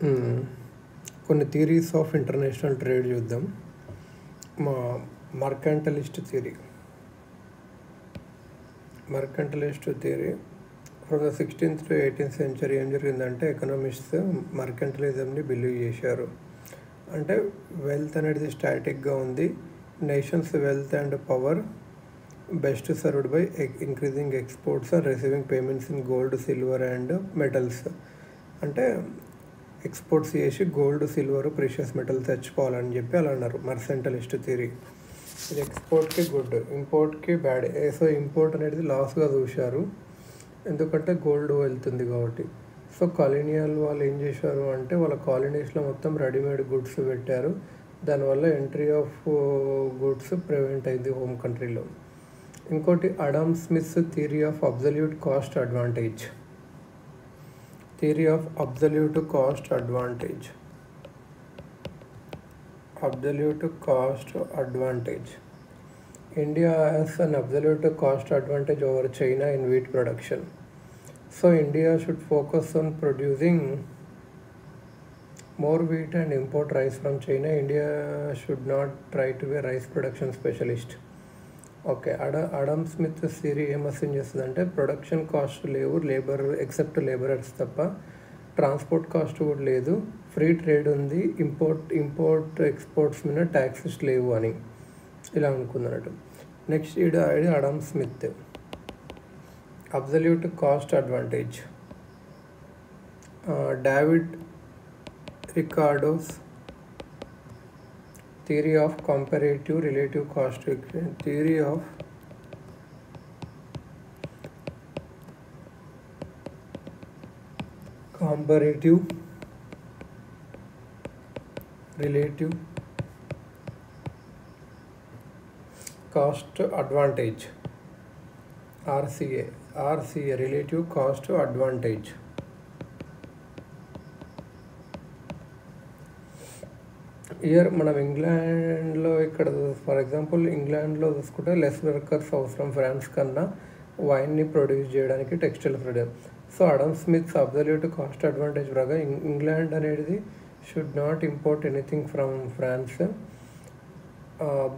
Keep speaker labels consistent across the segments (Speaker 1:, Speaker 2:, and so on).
Speaker 1: మ్మ్. కొన్ని theories of international trade చూద్దాం. మా mercantilist theory from the 16th to 18th century ఏం జరిగిందంటే ఎకనామిస్ట్స్ మర్కంటలిజంని బిలీవ్ చేశారు. అంటే వెల్త్ అనేది స్టాటిక్గా ఉంది, nations wealth and power best served by increasing exports and receiving payments in gold, silver and metals. అంటే exports చేసి గోల్డ్, సిల్వర్, ప్రీషియస్ మెటల్స్ తెచ్చుకోవాలని చెప్పి అలా అన్నారు మర్కంటలిస్ట్ థియరీ. ఇది ఎక్స్పోర్ట్కి గుడ్, ఇంపోర్ట్కి బ్యాడ్. సో ఇంపోర్ట్ అనేది లాస్గా చూశారు, ఎందుకంటే గోల్డ్ వెళ్తుంది కాబట్టి. సో కాలనియల్ వాళ్ళు ఏం చేశారు అంటే వాళ్ళ కాలనీస్లో మొత్తం రెడీమేడ్ గుడ్స్ పెట్టారు. దానివల్ల ఎంట్రీ ఆఫ్ గుడ్స్ ప్రివెంట్ అయింది హోమ్ కంట్రీలో. ఇంకోటి Adam Smith theory of absolute cost advantage. Absolute cost advantage. India has an absolute cost advantage over China in wheat production. So India should focus on producing more wheat and import rice from China. India should not try to be a rice production specialist. Okay, Adam Smith theory ఏం assign చేస్తుందంటే production cost లేవు, except labourers తప్ప, transport cost కూడా లేదు, free trade ఉంది, import exports మీద taxes లేవు అని ఇలా అనుకున్నట్టు. నెక్స్ట్ ఇది Adam Smith absolute cost advantage. David Ricardo's theory of comparative relative cost equation. Theory of comparative relative cost advantage, RCA relative cost advantage. Year మనం ఇంగ్లాండ్లో ఇక్కడ ఫర్ ఎగ్జాంపుల్ ఇంగ్లాండ్లో చూసుకుంటే లెస్ వర్కర్స్ అవసరం ఫ్రాన్స్ కన్నా వైన్ని ప్రొడ్యూస్ చేయడానికి, textile produce. So Adam Smith's absolute cost advantage ప్రకారం ఇంగ్లాండ్ అనేది should not import anything from France.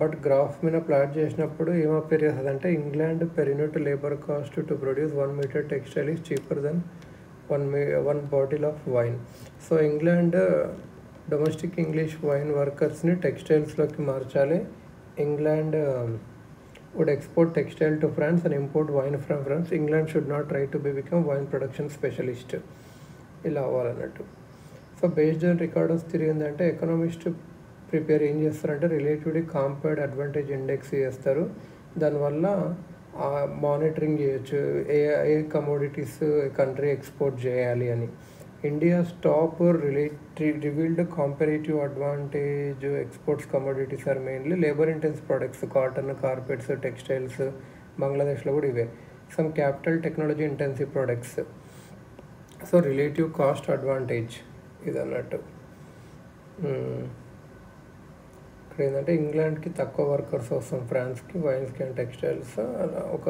Speaker 1: But graph మీద ప్లాట్ చేసినప్పుడు ఏం అపేర్ చేస్తుంది అంటే England per unit labour cost to produce 1 metre textile is cheaper than 1 bottle of wine. So England domestic English wine వర్కర్స్ని టెక్స్టైల్స్లోకి మార్చాలి. England would export textile to France and import wine from France. England should not try to become wine production specialist. ఇలా అవ్వాలన్నట్టు. So based on రికార్డోస్ theory ఏంటంటే economist prepare ఏం చేస్తారంటే relatively కాంపేర్డ్ advantage index చేస్తారు. దానివల్ల monitoring చేయొచ్చు ఏ కమోడిటీస్ కంట్రీ ఎక్స్పోర్ట్ చేయాలి అని. India's top revealed comparative advantage exports commodities are mainly labor-intensive products, cotton, carpets, textiles. Bangladeshలో కూడా ఇవే. Some capital technology intensive products. So relative cost advantage ఇది అన్నట్టు. ఇక్కడ ఏంటంటే ఇంగ్లాండ్కి తక్కువ వర్కర్స్ వస్తాం, ఫ్రాన్స్కి వైన్స్కి అండ్ టెక్స్టైల్స్ అలా ఒక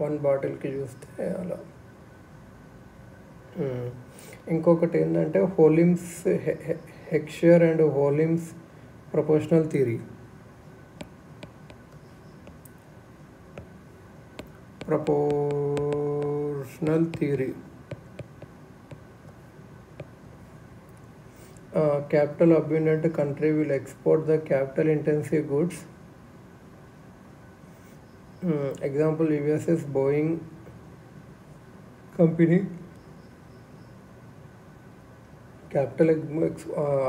Speaker 1: 1 బాటిల్కి చూస్తే అలా. ఇంకొకటి ఏంటంటే Ohlin's Heckscher and Ohlin's proportional theory. Capital abundant country will export the capital intensive goods. Example US's Boeing company. Capital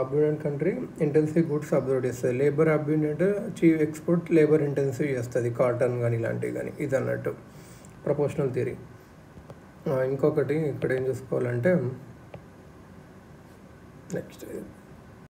Speaker 1: abundant country intensive goods observe చేస్తుంది. Labour abundant chief export labour intensive చేస్తుంది, cotton కానీ ఇలాంటివి కానీ. ఇది అన్నట్టు proportional theory. ఇంకొకటి ఇక్కడ ఏం చూసుకోవాలంటే నెక్స్ట్